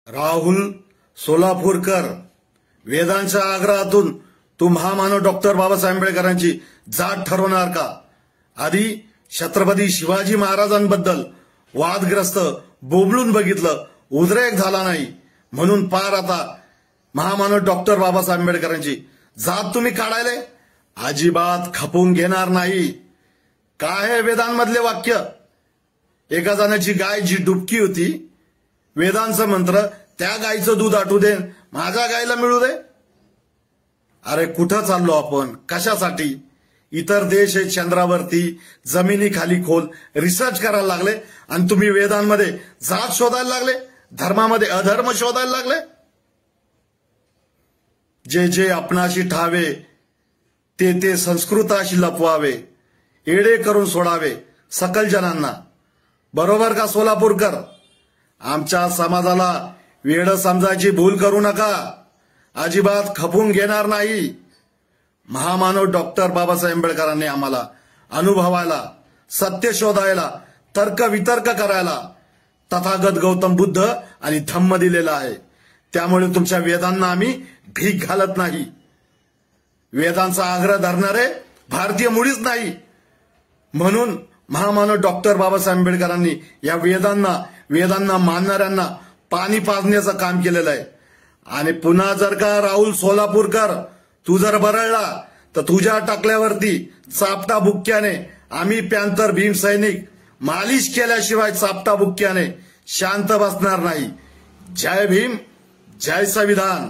राहुल सोलापूरकर, वेदांच्या आग्रहातून तू महामानव डॉक्टर बाबासाहेब आंबेडकरांची जात ठरवणार का? आधी छत्रपती शिवाजी महाराजांबद्दल वादग्रस्त बोबलून बघितलं, उद्रेक झाला नाही म्हणून पार आता महामानव डॉक्टर बाबासाहेब आंबेडकरांची जात तुम्ही काढायले अजिबात खपून घेणार नाही. काय आहे वेदांमधले वाक्य? एका जणाची गाय जी डुबकी होती, वेदांचं मंत्र त्या गायचं दूध आटू दे, माझ्या गायला मिळू दे. अरे कुठं चाललो आपण? कशासाठी? इतर देश हे चंद्रावरती जमिनीखाली खोल रिसर्च करायला लागले आणि तुम्ही वेदांमध्ये जात शोधायला लागले, धर्मामध्ये अधर्म शोधायला लागले. जे जे आपणाशी ठावे ते ते संस्कृताशी लपवावे, एडे करून सोडावे सकल जनांना. बरोबर का सोलापूरकर? आमच्या समाजाला वेड समजायची भूल करू नका. अजिबात खपून घेणार नाही. महामानव डॉक्टर बाबासाहेब आंबेडकरांनी आम्हाला अनुभवायला, सत्य शोधायला, तर्क वितर्क करायला तथागत गौतम बुद्ध आणि धम्म दिलेला आहे. त्यामुळे तुमच्या वेदांना आम्ही भीक घालत नाही. वेदांचा आग्रह धरणारे भारतीय मुळीच नाही. म्हणून महामानव डॉक्टर बाबासाहेब आंबेडकरांनी या वेदांना मानणाऱ्यांना पाणी पाजण्याचं काम केलेलं आहे. आणि पुन्हा जर का राहुल सोलापूरकर तू जर बरळला तर तुझ्या टाकल्यावरती चापटा बुक्क्याने आम्ही पॅंथर भीम सैनिक मालिश केल्याशिवाय चापटा बुक्क्याने शांत बसणार नाही. जय भीम, जय संविधान.